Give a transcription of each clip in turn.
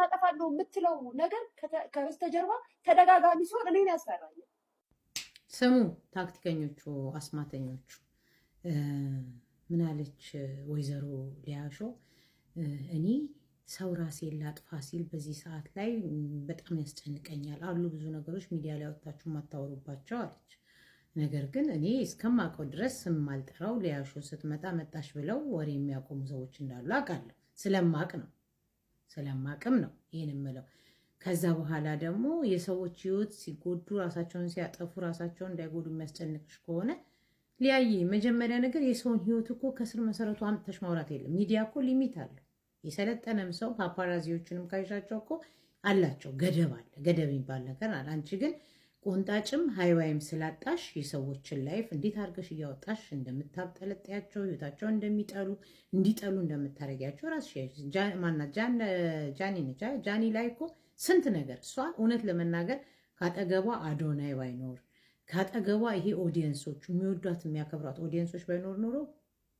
አጠፋለሁ የምትለው ነገር ከበስተጀርባ ተደጋጋሚ ሲሆን እኔን ያስፈራኛል። ስሙ ታክቲከኞቹ አስማተኞቹ ምን አለች ወይዘሮ ሊያሾ? እኔ ሰው ራሴን ላጥፋ ሲል በዚህ ሰዓት ላይ በጣም ያስጨንቀኛል አሉ ብዙ ነገሮች ሚዲያ ላይ ወጣችሁ ማታወሩባቸው አለች። ነገር ግን እኔ እስከማውቀው ድረስ ስም ማልጠራው ሊያሾ ስትመጣ መጣሽ ብለው ወሬ የሚያቆሙ ሰዎች እንዳሉ አውቃለሁ። ስለማቅም ነው ይህን የምለው። ከዛ በኋላ ደግሞ የሰዎች ህይወት ሲጎዱ ራሳቸውን ሲያጠፉ ራሳቸውን እንዳይጎዱ የሚያስጨንቅሽ ከሆነ ሊያይ መጀመሪያ ነገር የሰውን ህይወት እኮ ከስር መሰረቱ አምጥተሽ ማውራት የለም። ሚዲያ እኮ ሊሚት አለው። የሰለጠነም ሰው ፓፓራዚዎችንም ካይሻቸው እኮ አላቸው ገደብ አለ። ገደብ የሚባል ነገር አለ። አንቺ ግን ቆንጣጭም ሃይዋይም ስላጣሽ የሰዎችን ላይፍ እንዴት አድርገሽ እያወጣሽ እንደምታብጠለጥያቸው ህይወታቸውን እንዲጠሉ እንደምታደርጊያቸው ራስሽ ማናት ጃኒ ላይ እኮ ስንት ነገር እሷ እውነት ለመናገር ካጠገቧ አዶናይ ባይኖር ካጠገቧ ይሄ ኦዲየንሶቹ የሚወዷት የሚያከብሯት ኦዲየንሶች ባይኖር ኖሮ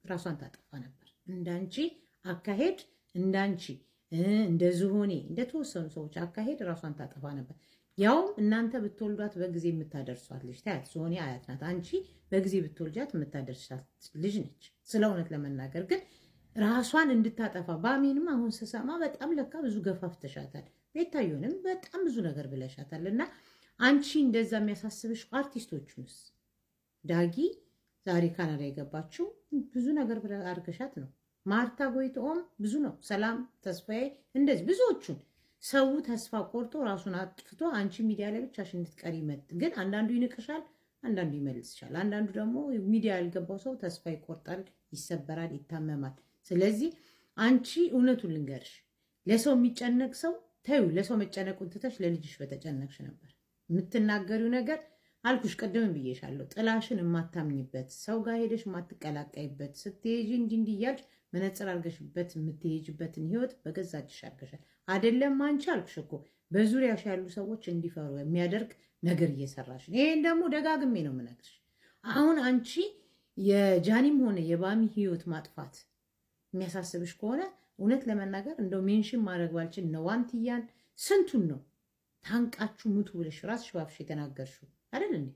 ራሷን ታጠፋ ነበር። እንዳንቺ አካሄድ እንዳንቺ እንደ ዝሆኔ እንደተወሰኑ ሰዎች አካሄድ ራሷን ታጠፋ ነበር። ያውም እናንተ ብትወልዷት በጊዜ የምታደርሷት ልጅ ታያት። ዝሆኔ አያት ናት። አንቺ በጊዜ ብትወልጃት የምታደርሳት ልጅ ነች። ስለ እውነት ለመናገር ግን ራሷን እንድታጠፋ ባሚንም አሁን ስሰማ በጣም ለካ ብዙ ገፋፍተሻታል። ቤታዮንም በጣም ብዙ ነገር ብለሻታል። እና አንቺ እንደዛ የሚያሳስብሽ አርቲስቶቹንስ ዳጊ ዛሬ ካናዳ የገባችው ብዙ ነገር አድርገሻት ነው። ማርታ ጎይቶም ብዙ ነው። ሰላም ተስፋዬ እንደዚህ ብዙዎቹን ሰው ተስፋ ቆርጦ ራሱን አጥፍቶ አንቺ ሚዲያ ላይ ብቻሽ እንድትቀሪ ግን አንዳንዱ ይንቅሻል፣ አንዳንዱ ይመልስሻል። አንዳንዱ ደግሞ ሚዲያ ያልገባው ሰው ተስፋ ይቆርጣል፣ ይሰበራል፣ ይታመማል። ስለዚህ አንቺ እውነቱን ልንገርሽ፣ ለሰው የሚጨነቅ ሰው ተይው። ለሰው መጨነቁን ትተሽ ለልጅሽ በተጨነቅሽ ነበር። የምትናገሪው ነገር አልኩሽ፣ ቅድም ብዬሻለሁ። ጥላሽን የማታምኝበት ሰው ጋር ሄደሽ የማትቀላቀይበት ስትሄጂ እንዲህ እያልሽ መነጽር አድርገሽበት የምትሄጅበትን ህይወት በገዛ እጅሽ አድርገሻል። አይደለም አንቺ አልኩሽ እኮ በዙሪያሽ ያሉ ሰዎች እንዲፈሩ የሚያደርግ ነገር እየሰራሽ። ይሄን ደግሞ ደጋግሜ ነው የምነግርሽ። አሁን አንቺ የጃኒም ሆነ የባሚ ህይወት ማጥፋት የሚያሳስብሽ ከሆነ እውነት ለመናገር እንደው ሜንሽን ማድረግ ባልችል ነው ዋንትያን ስንቱን ነው ታንቃችሁ ሙቱ ብለሽ ራስሽ ባፍሽ የተናገርሽው አይደል እንዴ?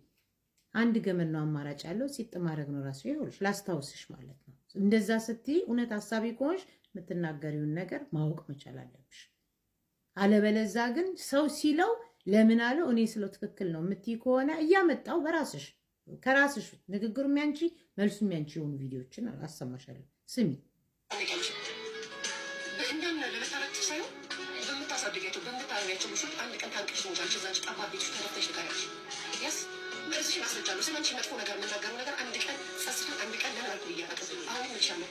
አንድ ገመድ ነው አማራጭ ያለው ሲጥ ማድረግ ነው ራስሽ። ይኸውልሽ ላስታውስሽ ማለት ነው። እንደዛ ስትይ እውነት ሐሳቢ ከሆንሽ የምትናገሪውን ነገር ማወቅ መቻል አለብሽ። አለበለዛ ግን ሰው ሲለው ለምን አለው እኔ ስለው ትክክል ነው የምትይ ከሆነ እያመጣው በራስሽ ከራስሽ ንግግሩ የሚያንቺ መልሱ የሚያንቺ የሆኑ ቪዲዮዎችን አሰማሻለሁ። ስሚ በምታረሚያቸው ልጆች አንድ ቀን ታንቀሽ ነው ዛንቺ ጠባ ቤት ውስጥ ተደፍተሽ ትቀሪያለሽ። ያስ በእርስሽ ማስረጃለሁ። ስለአንቺ መጥፎ ነገር የምናገረው ነገር አንድ ቀን ጸጽተን አንድ ቀን ለምን አልኩ እያረቅስ አሁን ይመልሻለሁ።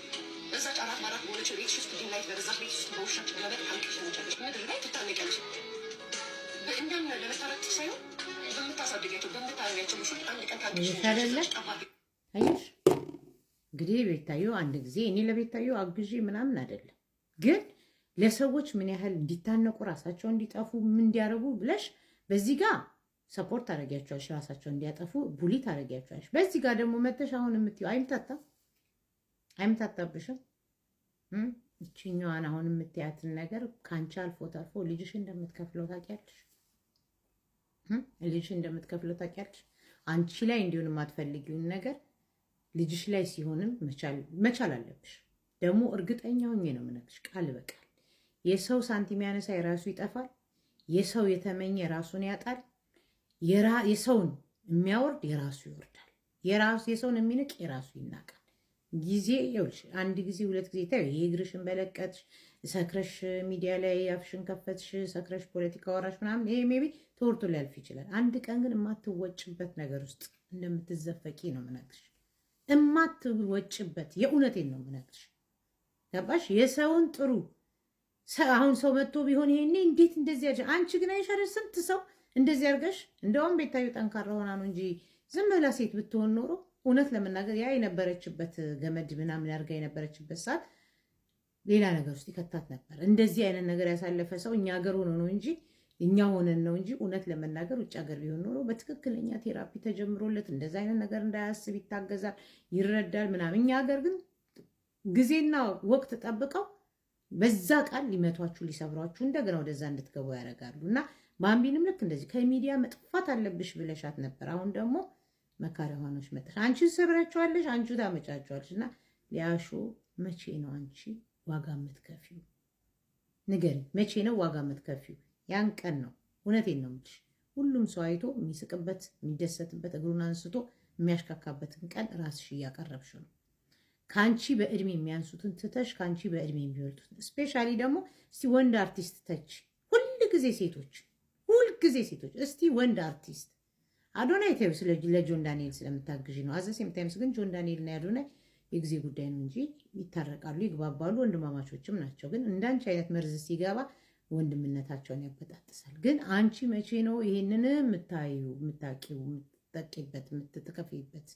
በዛች አራት ማራት በሆነችው ቤትሽ ውስጥ ድን ላይት በበዛች ቤት ውስጥ በውሻች ገበጥ ታንቀሽ ነው ቻለሽ ምድር ላይ ትታነቂያለሽ። በእንዳም ለመታረቅ ሳይሆን በምታሳድጊያቸው በምታረሚያቸው ልጆች አንድ ቀን ታንቀሽ ነው ጠባ ቤት አየሽ። እንግዲህ ቤታዮ አንድ ጊዜ እኔ ለቤታዮ አግዢ ምናምን አይደለም ግን ለሰዎች ምን ያህል እንዲታነቁ ራሳቸው እንዲጠፉ ምን እንዲያደርጉ ብለሽ በዚህ ጋር ሰፖርት ታደርጊያቸዋለሽ፣ ራሳቸው እንዲያጠፉ ቡሊ ታደርጊያቸዋለሽ። በዚህ ጋር ደግሞ መተሽ አሁን የምትይው አይምታታብሽም። እችኛዋን አሁን የምትያትን ነገር ከአንቺ አልፎ ተርፎ ልጅሽ እንደምትከፍለው ታውቂያለሽ። ልጅሽ እንደምትከፍለው ታውቂያለሽ። አንቺ ላይ እንዲሆን የማትፈልጊውን ነገር ልጅሽ ላይ ሲሆንም መቻል አለብሽ። ደግሞ እርግጠኛ ሆኜ ነው የምነግርሽ ቃል በቃል የሰው ሳንቲም ያነሳ የራሱ ይጠፋል። የሰው የተመኘ ራሱን ያጣል። የሰውን የሚያወርድ የራሱ ይወርዳል። የሰውን የሚንቅ የራሱ ይናቃል። ጊዜ ይኸውልሽ፣ አንድ ጊዜ ሁለት ጊዜ ታዩ። የእግርሽን በለቀትሽ ሰክረሽ ሚዲያ ላይ አፍሽን ከፈትሽ ሰክረሽ ፖለቲካ ወራሽ ምናምን ይሄ ሜቢ ተወርቶ ሊያልፍ ይችላል። አንድ ቀን ግን የማትወጭበት ነገር ውስጥ እንደምትዘፈቂ ነው የምነግርሽ። የማትወጭበት የእውነቴን ነው የምነግርሽ። ገባሽ? የሰውን ጥሩ አሁን ሰው መጥቶ ቢሆን ይሄኔ እንዴት እንደዚህ ያጀ አንቺ ግን አይሻለሽ? ስንት ሰው እንደዚህ አድርገሽ እንደውም ቤታዩ ጠንካራ ሆና ነው እንጂ ዝም ብላ ሴት ብትሆን ኖሮ እውነት ለመናገር ያ የነበረችበት ገመድ ምናምን አድርጋ የነበረችበት ሰዓት ሌላ ነገር ውስጥ ይከታት ነበር። እንደዚህ አይነት ነገር ያሳለፈ ሰው እኛ ሀገር ሆኖ ነው እንጂ እኛ ሆነን ነው እንጂ እውነት ለመናገር ውጭ ሀገር ቢሆን ኖሮ በትክክለኛ ቴራፒ ተጀምሮለት እንደዚህ አይነት ነገር እንዳያስብ ይታገዛል፣ ይረዳል ምናምን። እኛ ሀገር ግን ጊዜና ወቅት ጠብቀው በዛ ቃል ሊመቷችሁ ሊሰብሯችሁ እንደገና ወደዛ እንድትገቡ ያደርጋሉ። እና ባምቢንም ልክ እንደዚህ ከሚዲያ መጥፋት አለብሽ ብለሻት ነበር። አሁን ደግሞ መካሪያ ሆኖች መጣሽ። አንቺ ትሰብራቸዋለሽ፣ አንቺ ታመጫቸዋለሽ። እና ሊያሾ መቼ ነው አንቺ ዋጋ የምትከፊው? ንገሪ፣ መቼ ነው ዋጋ የምትከፊው? ያን ቀን ነው። እውነቴን ነው የምልሽ። ሁሉም ሰው አይቶ የሚስቅበት የሚደሰትበት እግሩን አንስቶ የሚያሽካካበትን ቀን ራስሽ እያቀረብሽ ነው። ከአንቺ በእድሜ የሚያንሱትን ትተሽ ከአንቺ በእድሜ የሚበልጡትን ስፔሻሊ ደግሞ እስቲ ወንድ አርቲስት ተች። ሁልጊዜ ሴቶች እስቲ ወንድ አርቲስት አዶናይ ተይው፣ ለጆን ዳንኤል ስለምታግዢ ነው። አዘሴም ታይምስ ግን ጆን ዳንኤል እና አዶናይ የጊዜ ጉዳይ ነው እንጂ ይታረቃሉ፣ ይግባባሉ፣ ወንድማማቾችም ናቸው። ግን እንዳንቺ አይነት መርዝ ሲገባ ወንድምነታቸውን ያበጣጥሳል። ግን አንቺ መቼ ነው ይሄንን የምታዩ፣ የምታቂው፣ የምትጠቂበት፣ የምትጥቀፊበት?